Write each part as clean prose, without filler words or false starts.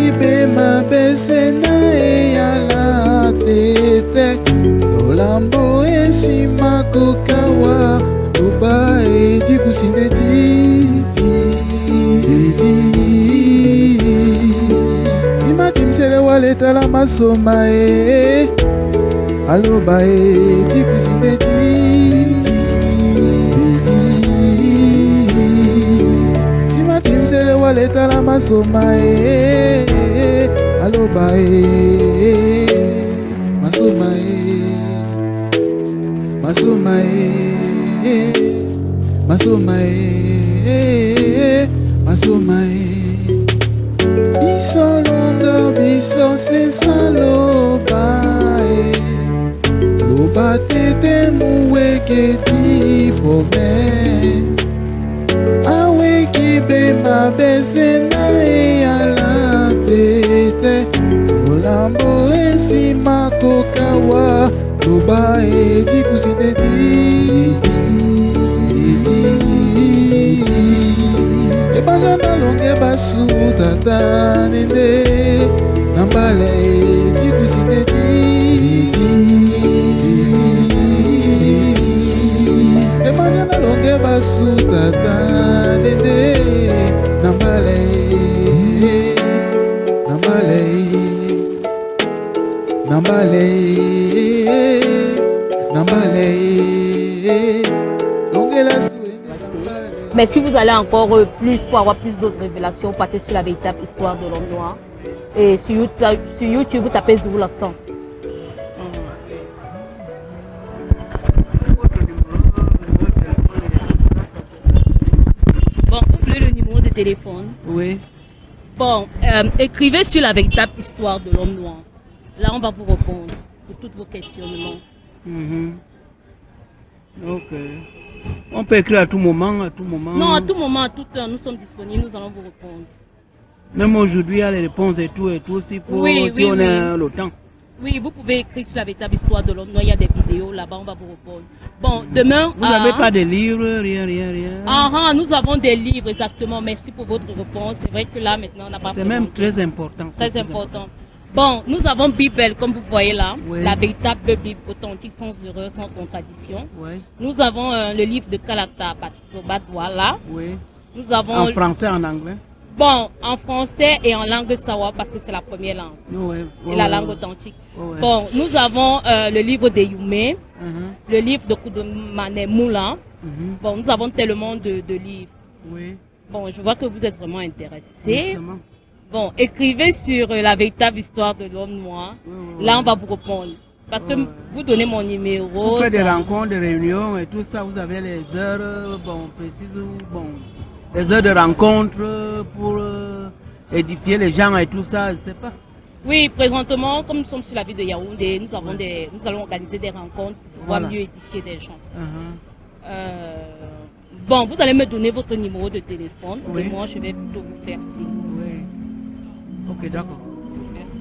Awekibe mabesena eyala tete Tolambo esima kokawa Toba edi kusinde Dima timsele waleta la masoma Aloba edi kusinde Timsele waleta la masoma aloba masoma masoma masoma masoma biso longo biso sesa loba loba tete muweketi fome Awekibe mabesena eyala tete Olambo esima kokawa Loba edi kusinde Ebanga na longe basu tata nende Nambale edi kusinde Ebanga na longe basu tata nende Nambale Nambale Nambale Nambale longe la souene Nambale. Mais si vous allez encore plus pour avoir plus d'autres révélations, partez sur la véritable histoire de l'homme noir. Et sur YouTube vous tapez Zulu l'accent. Bon, vous voulez le numéro de téléphone? Oui. Bon, écrivez sur la véritable histoire de l'homme noir. Là, on va vous répondre pour tous vos questionnements. Ok. On peut écrire à tout moment, à tout moment. Non, à tout moment, à toute heure, nous sommes disponibles, nous allons vous répondre. Même aujourd'hui, il y a les réponses et tout, s'il faut, Oui, si oui, on oui. a le temps. Oui, vous pouvez écrire sur la véritable histoire de l'homme noir. Il y a des vidéos là-bas, on va vous répondre. Bon, demain... Vous n'avez pas de livres, rien. Ah, nous avons des livres, exactement. Merci pour votre réponse. C'est vrai que là, maintenant, on n'a pas... C'est même très important. Très important. Bon, nous avons Bible, comme vous voyez là, oui. La véritable Bible authentique, sans erreur, sans contradiction. Oui. Nous avons le livre de Kalakta Batwa là. Oui. Nous avons... En français, en anglais. Bon, en français et en langue sawa parce que c'est la première langue. Oui. Et la langue authentique. Bon, nous avons le livre de Yume, le livre de Koudoumane Moula. Bon, nous avons tellement de livres. Oui. Bon, je vois que vous êtes vraiment intéressés. Justement. Bon, écrivez sur la véritable histoire de l'homme noir. Là, on va vous répondre. Parce que vous donnez mon numéro. Vous faites des rencontres, des réunions et tout ça. Vous avez les heures, bon, précises, bon, les heures de rencontre pour édifier les gens et tout ça, je sais pas. Oui, présentement, comme nous sommes sur la ville de Yaoundé, nous allons organiser des rencontres pour pouvoir mieux édifier des gens. Bon, vous allez me donner votre numéro de téléphone et moi, je vais plutôt vous faire signe. Oui. Ok, d'accord. Merci.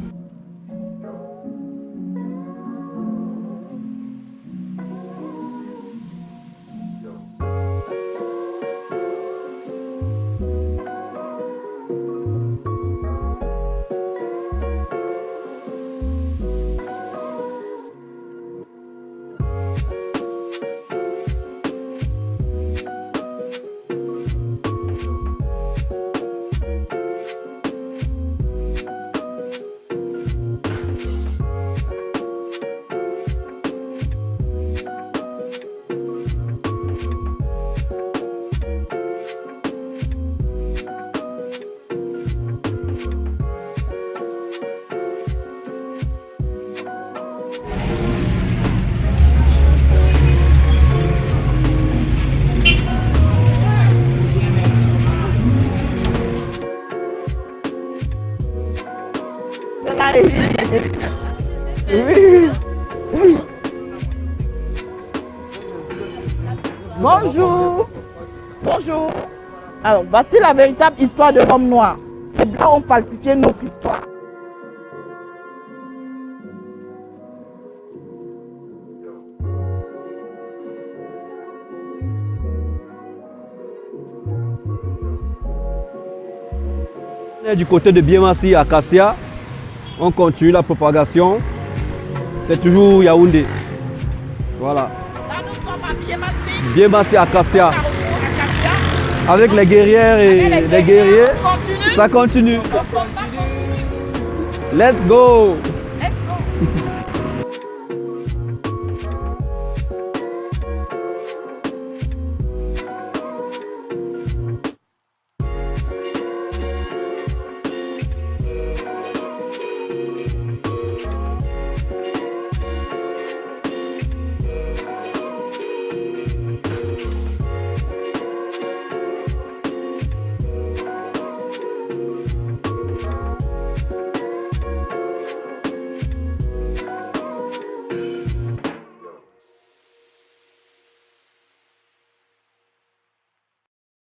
Oui. Bonjour. Bonjour. Alors, voici la véritable histoire de l'homme noir. Les Blancs ont falsifié notre histoire. est du côté de Biémassi à Kassia. On continue la propagation. C'est toujours Yaoundé. Voilà. Là, nous sommes à Biémassi. Biémassi à Kassia. À Kassia. Avec les guerrières et les guerriers, On continue. ça continue. Le combat continue. Let's go! Let's go.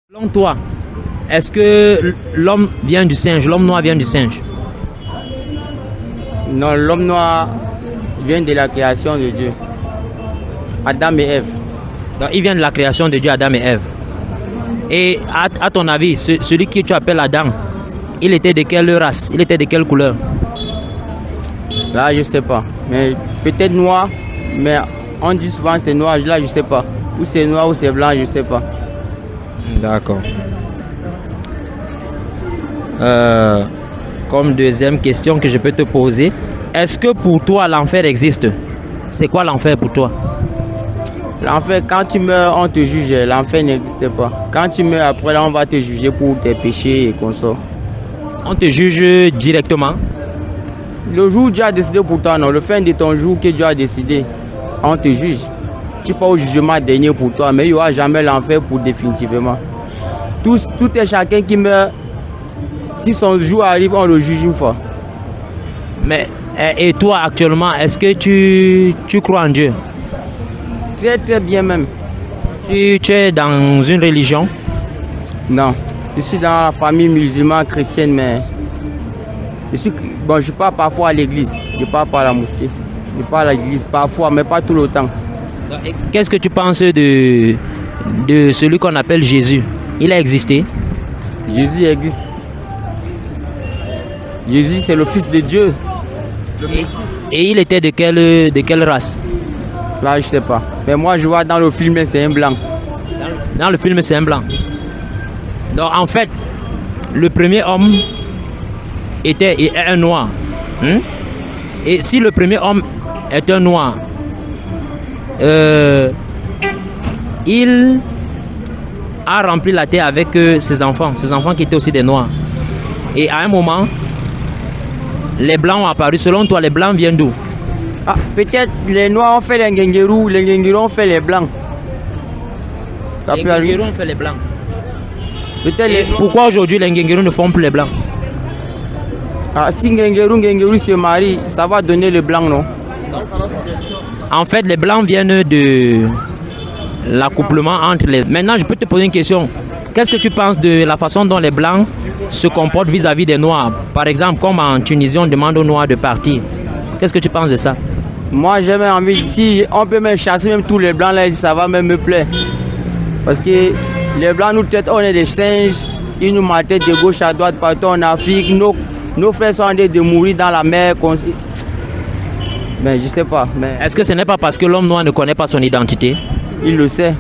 Selon toi, est-ce que l'homme vient du singe, l'homme noir vient du singe? Non, l'homme noir vient de la création de Dieu. Adam et Ève. Donc, il vient de la création de Dieu, Adam et Ève. Et à ton avis, celui que tu appelles Adam, il était de quelle race? Il était de quelle couleur? Là, je sais pas. Mais peut-être noir, mais on dit souvent c'est noir, là, je sais pas. Ou c'est noir ou c'est blanc, je sais pas. D'accord. Comme deuxième question que je peux te poser, est-ce que pour toi l'enfer existe? C'est quoi l'enfer pour toi? L'enfer, quand tu meurs, on te juge. L'enfer n'existe pas. Quand tu meurs, après, là, on va te juger pour tes péchés et qu'on sort. On te juge directement? Le jour où Dieu a décidé pour toi, non, le fin de ton jour que Dieu a décidé, on te juge. Tu pas au jugement dernier pour toi, mais il n'y aura jamais l'enfer pour définitivement. Tout est chacun qui meurt. Si son jour arrive, on le juge une fois. Mais, et toi actuellement, est-ce que tu crois en Dieu? Très très bien même. Tu es dans une religion? Non, je suis dans la famille musulmane chrétienne, mais je pars parfois à l'église. Je pars pas à la mosquée. Je pars à l'église parfois, mais pas tout le temps. Qu'est-ce que tu penses de celui qu'on appelle Jésus? Il a existé? Jésus existe. Jésus, c'est le Fils de Dieu. Et il était de quelle race? Là, je sais pas. Mais moi, je vois dans le film, c'est un blanc. Dans le film, c'est un blanc. Donc, en fait, le premier homme était un noir. Et si le premier homme est un noir, il a rempli la terre avec ses enfants qui étaient aussi des noirs. Et à un moment, les blancs ont apparu. Selon toi, les blancs viennent d'où? Ah, peut-être les noirs ont fait les Ngengerou ont fait les blancs. Ça Les peut arriver. Ngengerou ont fait les blancs. Peut-être Et les noirs. pourquoi aujourd'hui les Ngengerou ne font plus les blancs? Ah, si Ngengerou se marie, ça va donner le blanc, non? En fait, les blancs viennent de l'accouplement entre les... Maintenant, je peux te poser une question. Qu'est-ce que tu penses de la façon dont les blancs se comportent vis-à-vis des noirs? Par exemple, comme en Tunisie, on demande aux noirs de partir. Qu'est-ce que tu penses de ça? Moi, j'ai même envie, si on peut même chasser même tous les blancs là, ça va même me plaire. Parce que les blancs nous traitent, on est des singes, ils nous maltraitent de gauche à droite partout en Afrique. Nos frères sont en train de mourir dans la mer. Mais je sais pas. Mais Est-ce que ce n'est pas parce que l'homme noir ne connaît pas son identité? il le sait.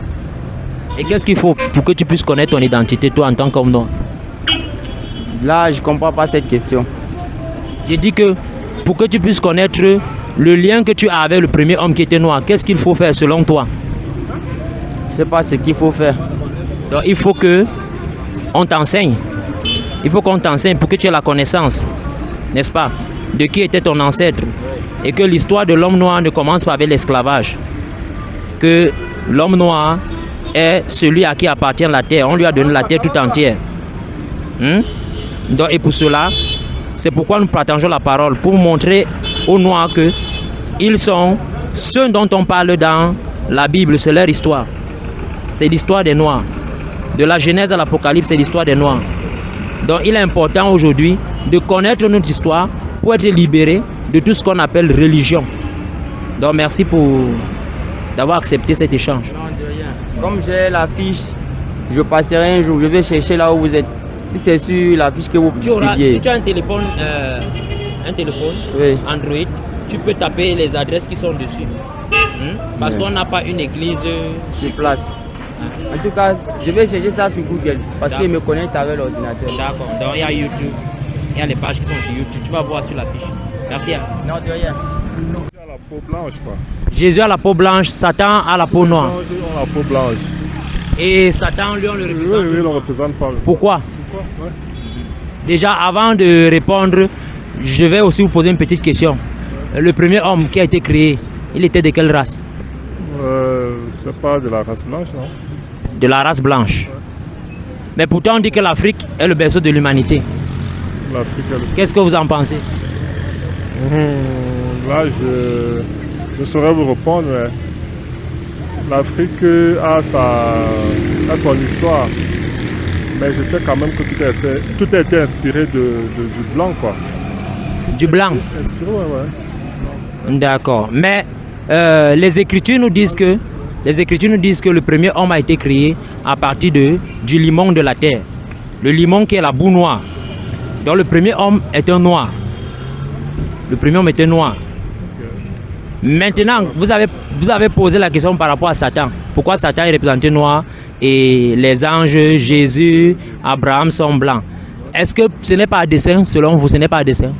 Et qu'est-ce qu'il faut pour que tu puisses connaître ton identité, toi, en tant qu'homme noir? Là, je comprends pas cette question. J'ai dit que pour que tu puisses connaître le lien que tu as avec le premier homme qui était noir, qu'est-ce qu'il faut faire selon toi? Je sais pas ce qu'il faut faire. Donc il faut que on t'enseigne. Il faut qu'on t'enseigne pour que tu aies la connaissance, n'est-ce pas, de qui était ton ancêtre. Et que l'histoire de l'homme noir ne commence pas avec l'esclavage. Que l'homme noir est celui à qui appartient la terre. On lui a donné la terre tout entière. Donc, et pour cela, c'est pourquoi nous partageons la parole, pour montrer aux Noirs que ils sont ceux dont on parle dans la Bible, c'est leur histoire. C'est l'histoire des Noirs. De la Genèse à l'Apocalypse, c'est l'histoire des Noirs. Donc il est important aujourd'hui de connaître notre histoire pour être libéré de tout ce qu'on appelle religion. Donc merci d'avoir accepté cet échange. Non, de rien. Comme j'ai la fiche, je passerai un jour, je vais chercher là où vous êtes. Si c'est sur la fiche que vous Si distribuez. tu as un téléphone Oui. Android, tu peux taper les adresses qui sont dessus. Parce qu'on n'a pas une église Sur place. En tout cas, je vais chercher ça sur Google parce qu'il me connecte avec l'ordinateur. D'accord. Donc il y a YouTube, il y a les pages qui sont sur YouTube. Tu vas voir sur la fiche. Merci. Hein. Non, de rien. À la peau blanche, quoi. Jésus a la peau blanche, Satan a la peau noire. Les anges ont la peau blanche. Et Satan, lui, on le Oui, représente. oui, on ne représente pas. Pourquoi? Pourquoi? Ouais. Déjà, avant de répondre, je vais aussi vous poser une petite question. Le premier homme qui a été créé, il était de quelle race? C'est pas de la race blanche, non? De la race blanche. Mais pourtant, on dit que l'Afrique est le berceau de l'humanité. L'Afrique, Qu'est-ce que vous en pensez? Là, je saurais vous répondre, mais l'Afrique a son histoire. Mais je sais quand même que tout a été inspiré du blanc, quoi. Du blanc? Inspiré, ouais. D'accord. Mais les Écritures nous disent que le premier homme a été créé à partir du limon de la terre. Le limon qui est la boue noire. Donc le premier homme est un noir. Le premier homme était noir. Maintenant, vous avez posé la question par rapport à Satan. Pourquoi Satan est représenté noir et les anges, Jésus, Abraham sont blancs? Est-ce que ce n'est pas à dessein, selon vous, ce n'est pas à dessein?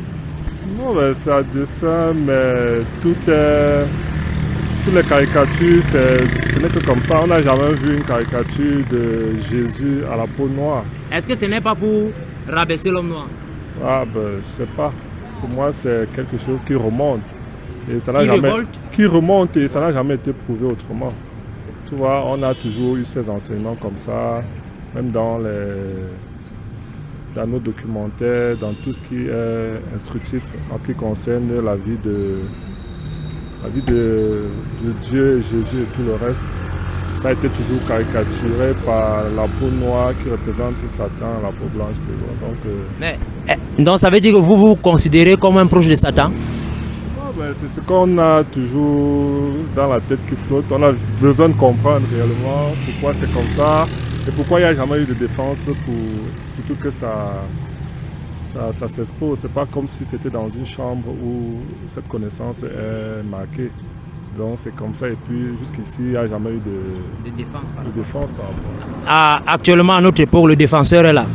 Non, mais c'est à dessein, mais toutes les caricatures, ce n'est que comme ça. On n'a jamais vu une caricature de Jésus à la peau noire. Est-ce que ce n'est pas pour rabaisser l'homme noir? Ah ben, je sais pas. Pour moi, c'est quelque chose qui remonte. Et ça n'a Qui jamais, révolte? qui remonte et ça n'a jamais été prouvé autrement. Tu vois, on a toujours eu ces enseignements comme ça, même dans nos documentaires, dans tout ce qui est instructif en ce qui concerne la vie de Dieu, Jésus et tout le reste. Ça a été toujours caricaturé par la peau noire qui représente Satan, la peau blanche. Donc ça veut dire que vous vous considérez comme un proche de Satan? C'est ce qu'on a toujours dans la tête qui flotte. On a besoin de comprendre réellement pourquoi c'est comme ça et pourquoi il n'y a jamais eu de défense surtout que ça s'expose. C'est pas comme si c'était dans une chambre où cette connaissance est marquée. Donc c'est comme ça et puis jusqu'ici il n'y a jamais eu de défense par rapport. Actuellement à notre époque, le défenseur est là.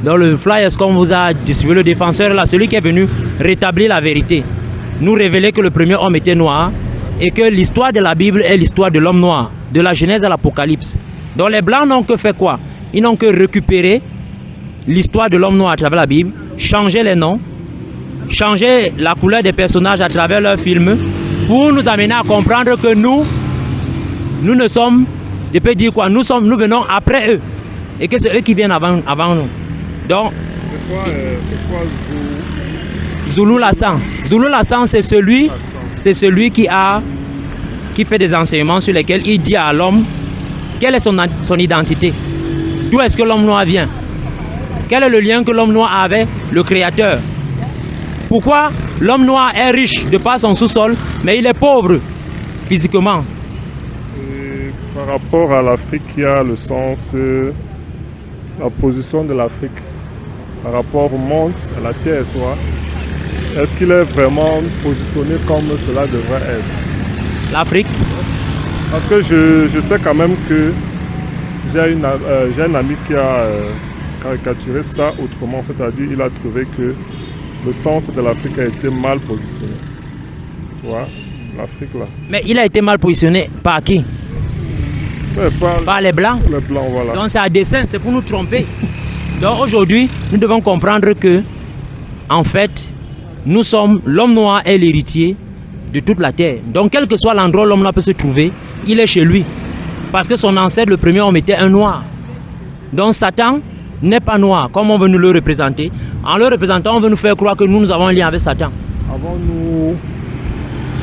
Dans le flyer, comme vous a distribué, le défenseur est là, celui qui est venu rétablir la vérité. Nous révéler que le premier homme était noir et que l'histoire de la Bible est l'histoire de l'homme noir, de la Genèse à l'Apocalypse. Donc les Blancs n'ont que fait quoi? Ils n'ont que récupéré l'histoire de l'homme noir à travers la Bible, changer les noms, changer la couleur des personnages à travers leurs films pour nous amener à comprendre que nous ne sommes, je peux dire quoi, nous venons après eux et que c'est eux qui viennent avant nous. Donc, c'est quoi Zulu Lassan. Zulu Lassan, c'est celui qui fait des enseignements sur lesquels il dit à l'homme quelle est son identité. D'où est-ce que l'homme noir vient? Quel est le lien que l'homme noir a avec le Créateur? Pourquoi l'homme noir est riche de par son sous-sol, mais il est pauvre physiquement? Et par rapport à l'Afrique, il y a le sens, la position de l'Afrique par rapport au monde, à la terre, tu vois. Est-ce qu'il est vraiment positionné comme cela devrait être? L'Afrique? Parce que je sais quand même que j'ai un ami qui a caricaturé ça autrement, c'est-à-dire il a trouvé que le sens de l'Afrique a été mal positionné. Tu vois, l'Afrique là. Mais il a été mal positionné par qui? Par les Blancs. Les Blancs, voilà. Donc c'est à dessein, c'est pour nous tromper. Donc aujourd'hui, nous devons comprendre que, en fait, l'homme noir est l'héritier de toute la terre. Donc quel que soit l'endroit où l'homme noir peut se trouver, il est chez lui. Parce que son ancêtre, le premier homme, était un noir. Donc Satan n'est pas noir, comme on veut nous le représenter. En le représentant, on veut nous faire croire que nous avons un lien avec Satan.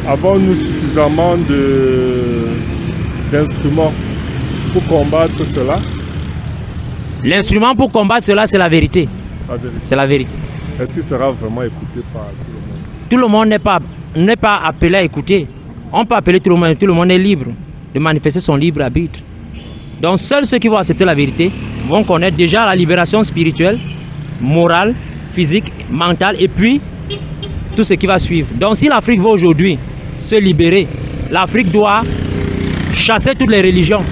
Avons-nous suffisamment d'instruments pour combattre cela? L'instrument pour combattre cela, c'est la vérité. C'est la vérité. Est-ce qu'il sera vraiment écouté par tout le monde? Tout le monde n'est pas appelé à écouter. On peut appeler tout le monde est libre de manifester son libre arbitre. Donc seuls ceux qui vont accepter la vérité vont connaître déjà la libération spirituelle, morale, physique, mentale et puis tout ce qui va suivre. Donc si l'Afrique veut aujourd'hui se libérer, l'Afrique doit chasser toutes les religions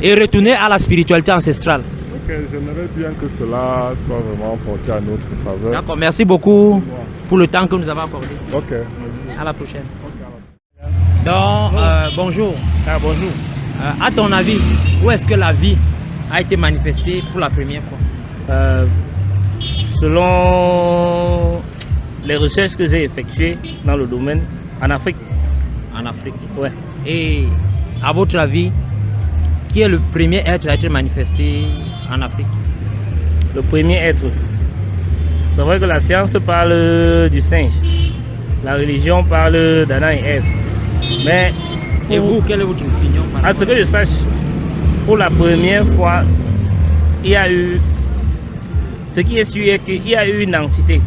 et retourner à la spiritualité ancestrale. Ok, j'aimerais bien que cela soit vraiment porté à notre faveur. D'accord, merci beaucoup pour le temps que nous avons accordé. Ok, merci. À la prochaine. Donc, bonjour. Bonjour. À ton avis, où est-ce que la vie a été manifestée pour la première fois? Selon les recherches que j'ai effectuées dans le domaine, en Afrique. En Afrique. Ouais. Et à votre avis, qui est le premier être à être manifesté en Afrique? Le premier être. C'est vrai que la science parle du singe. La religion parle d'Adam et Ève. Mais et vous, quelle est votre opinion? À ce que je sache, pour la première fois, il y a eu... Ce qui est sûr est qu'il y a eu une entité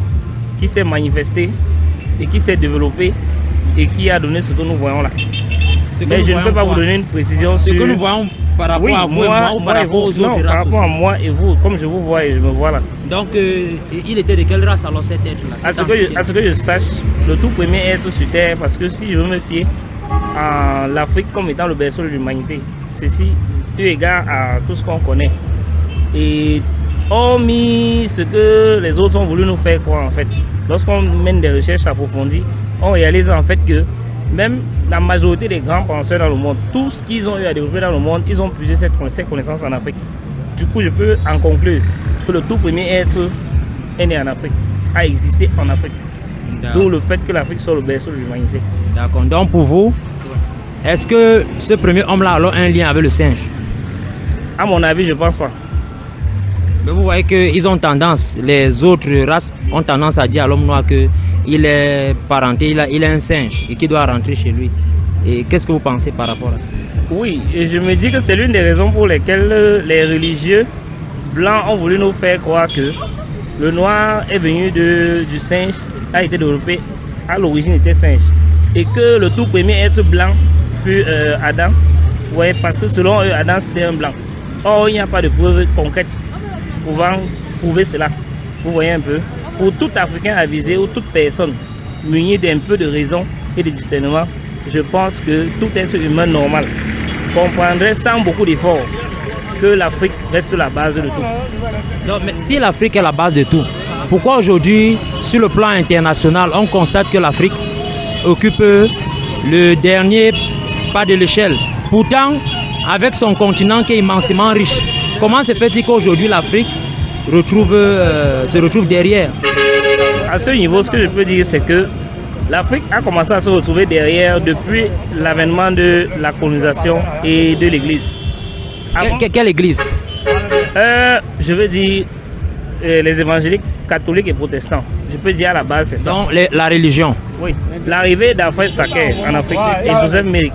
qui s'est manifestée et qui s'est développée et qui a donné ce que nous voyons là. Mais je ne peux pas vous donner une précision sur... Ce que nous voyons par rapport à vous et moi ou par rapport aux autres races? Par rapport à moi et vous, comme je vous vois et je me vois là. Donc, il était de quelle race alors cet être-là? À ce que je sache, le tout premier être sur Terre, parce que si je veux me fier à l'Afrique comme étant le berceau de l'humanité, ceci eu égard à tout ce qu'on connaît. Et hormis ce que les autres ont voulu nous faire croire en fait, lorsqu'on mène des recherches approfondies, on réalise en fait que même la majorité des grands penseurs dans le monde, tout ce qu'ils ont eu à développer dans le monde, ils ont puisé cette connaissance en Afrique. Du coup, je peux en conclure que le tout premier être est né en Afrique, a existé en Afrique. D'où le fait que l'Afrique soit le berceau de l'humanité. D'accord. Donc pour vous, est-ce que ce premier homme-là a un lien avec le singe? À mon avis, je pense pas. Mais vous voyez qu'ils ont tendance, les autres races ont tendance à dire à l'homme noir qu'il est parenté, il est un singe et qu'il doit rentrer chez lui. Et qu'est-ce que vous pensez par rapport à ça? Oui, et je me dis que c'est l'une des raisons pour lesquelles les religieux blancs ont voulu nous faire croire que le noir est venu du singe, a été développé, à l'origine était singe. Et que le tout premier être blanc fut Adam. Ouais, parce que selon eux, Adam c'était un blanc. Or, il n'y a pas de preuve concrète pouvant prouver cela. Vous voyez un peu. Pour tout Africain avisé ou toute personne munie d'un peu de raison et de discernement, je pense que tout être humain normal comprendrait sans beaucoup d'efforts que l'Afrique reste la base de tout. Non, mais si l'Afrique est la base de tout, pourquoi aujourd'hui, sur le plan international, on constate que l'Afrique occupe le dernier pas de l'échelle? Pourtant, avec son continent qui est immensément riche, comment se fait-il qu'aujourd'hui l'Afrique se retrouve derrière? À ce niveau, ce que je peux dire, c'est que l'Afrique a commencé à se retrouver derrière depuis l'avènement de la colonisation et de l'Église. Quelle Église? Je veux dire les évangéliques, catholiques et protestants. Je peux dire à la base, c'est ça. Donc la religion? Oui. L'arrivée d'Alfred Saker en Afrique et Joseph Méry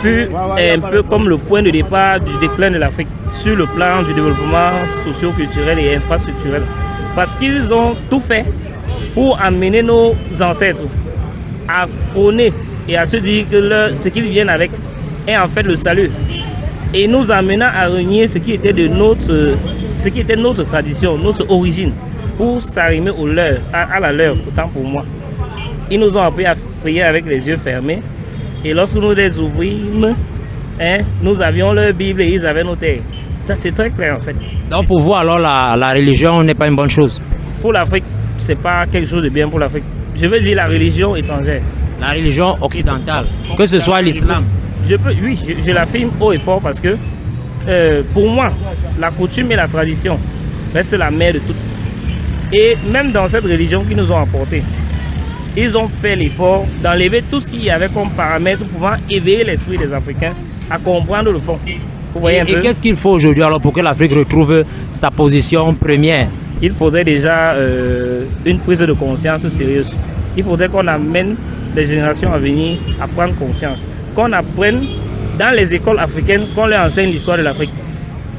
fut un peu comme le point de départ du déclin de l'Afrique sur le plan du développement socio-culturel et infrastructurel. Parce qu'ils ont tout fait pour amener nos ancêtres à prôner et à se dire que ce qu'ils viennent avec est en fait le salut. Et nous amenant à renier ce qui était notre tradition, notre origine, pour s'arrimer au leur, à la leur, autant pour moi. Ils nous ont appris à prier avec les yeux fermés. Et lorsque nous les ouvrîmes, nous avions leur Bible et ils avaient nos terres. Ça, c'est très clair en fait. Donc pour vous, alors, la religion n'est pas une bonne chose? Pour l'Afrique, c'est pas quelque chose de bien pour l'Afrique. Je veux dire la religion étrangère. La religion occidentale, que ce soit l'islam. Oui, je l'affirme haut et fort parce que pour moi, la coutume et la tradition restent la mère de toutes. Et même dans cette religion qu'ils nous ont apportée, ils ont fait l'effort d'enlever tout ce qu'il y avait comme paramètre pouvant éveiller l'esprit des Africains à comprendre le fond. Vous voyez un peu? Et qu'est-ce qu'il faut aujourd'hui alors pour que l'Afrique retrouve sa position première? Il faudrait déjà une prise de conscience sérieuse. Il faudrait qu'on amène les générations à venir à prendre conscience. Qu'on apprenne dans les écoles africaines, qu'on leur enseigne l'histoire de l'Afrique.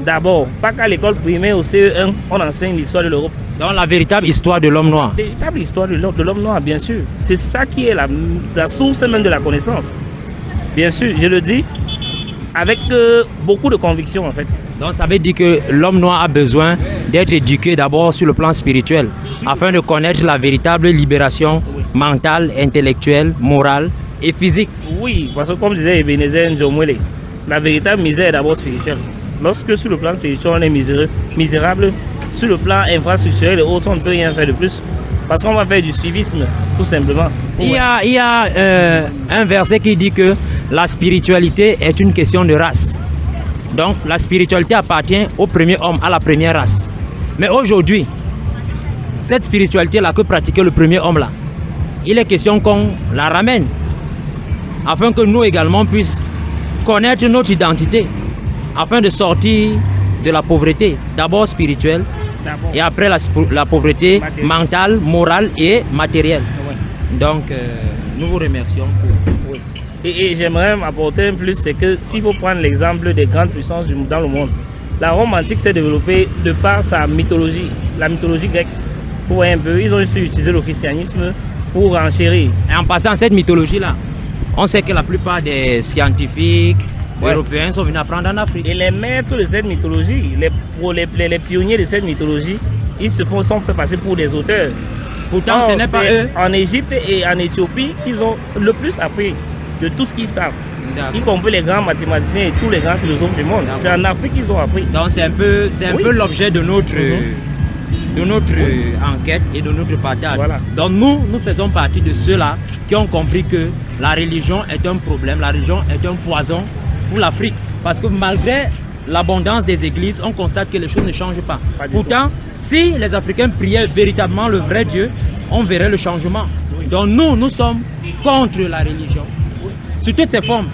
D'abord, pas qu'à l'école primaire au CE1, on enseigne l'histoire de l'Europe. Donc la véritable histoire de l'homme noir. La véritable histoire de l'homme noir, bien sûr. C'est ça qui est la source même de la connaissance. Bien sûr, je le dis avec beaucoup de conviction en fait. Donc ça veut dire que l'homme noir a besoin d'être éduqué d'abord sur le plan spirituel, afin de connaître la véritable libération mentale, intellectuelle, morale et physique. Oui, parce que comme disait Ebenezer Njomwele, la véritable misère est d'abord spirituelle. Lorsque sur le plan spirituel on est misérable, sur le plan infrastructurel et autres on ne peut rien faire de plus. Parce qu'on va faire du suivisme, tout simplement. Il y a un verset qui dit que la spiritualité est une question de race. Donc la spiritualité appartient au premier homme, à la première race. Mais aujourd'hui, cette spiritualité-là que pratiquait le premier homme-là, il est question qu'on la ramène, afin que nous également puissions connaître notre identité, afin de sortir de la pauvreté, d'abord spirituelle, et après la pauvreté mentale, morale et matérielle. Donc, nous vous remercions. Oui. Et j'aimerais apporter un plus, c'est que s'il faut prendre l'exemple des grandes puissances dans le monde, la Rome antique s'est développée de par sa mythologie, la mythologie grecque. Pour un peu, ils ont utilisé le christianisme pour enchérir. Et en passant à cette mythologie-là, on sait que la plupart des scientifiques européens sont venus apprendre en Afrique. Et les maîtres de cette mythologie, les pionniers de cette mythologie, ils sont fait passer pour des auteurs. Pourtant, ce n'est pas eux. En Égypte et en Éthiopie, ils ont le plus appris de tout ce qu'ils savent. Y compris les grands mathématiciens et tous les grands philosophes du monde. C'est en Afrique qu'ils ont appris. Donc c'est un peu l'objet de notre enquête et de notre partage. Voilà. Donc nous faisons partie de ceux-là qui ont compris que la religion est un problème, la religion est un poison pour l'Afrique. Parce que malgré l'abondance des églises, on constate que les choses ne changent pas. Pourtant, si les Africains priaient véritablement le vrai Dieu, on verrait le changement. Donc nous sommes contre la religion, sous toutes ses formes.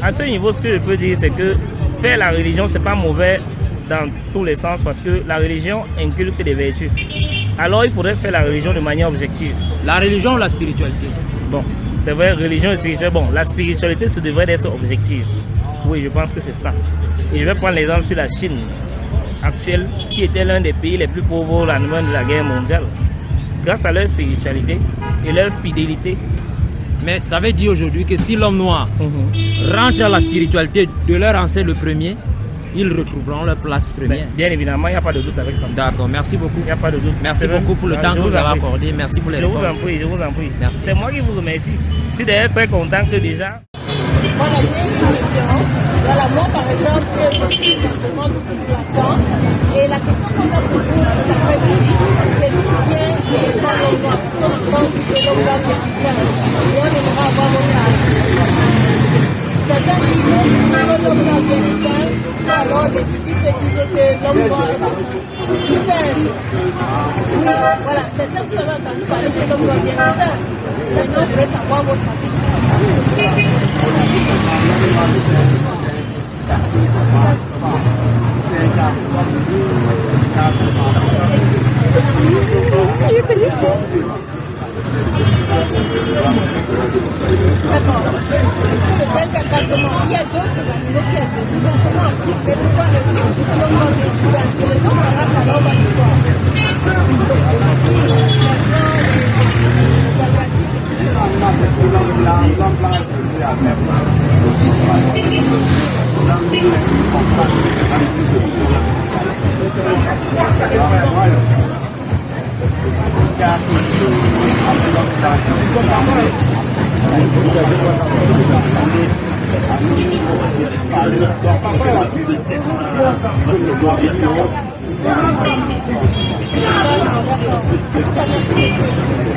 À ce niveau, ce que je peux dire, c'est que faire la religion, c'est pas mauvais dans tous les sens, parce que la religion inculque des vertus. Alors il faudrait faire la religion de manière objective. La religion ou la spiritualité? Bon, c'est vrai, religion et spiritualité. Bon, la spiritualité, ça devrait être objective. Oui, je pense que c'est ça. Et je vais prendre l'exemple sur la Chine actuelle, qui était l'un des pays les plus pauvres au lendemain de la guerre mondiale. Grâce à leur spiritualité et leur fidélité. Mais ça veut dire aujourd'hui que si l'homme noir rentre à la spiritualité de leur ancêtre le premier, ils retrouveront leur place première. Bien évidemment, il n'y a pas de doute avec ça. D'accord, merci beaucoup. Il n'y a pas de doute. Merci beaucoup pour le temps que vous avez accordé. Merci pour les réponses. Je vous en prie. C'est moi qui vous remercie. Je suis d'ailleurs très content que déjà... Voilà, il y a une question. Voilà, moi par exemple, je suis dans le poisson. Et la question qu'on a pour vous, c'est d'où vient l'homme noir. On entend que l'homme noir est chrétien. Et on aimerait avoir votre avis. Certains disent que l'homme noir est chrétien. Alors, les typiques se disent que l'homme noir est chrétien. Voilà, certains qui ont entendu parler que l'homme noir est chrétien. Maintenant, je voudrais savoir votre avis. Il y a d'autres animaux qui agissent souvent plus que pourquoi le sang du l'homme noir est les autres races alors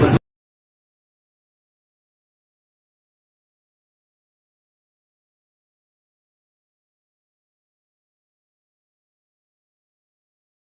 va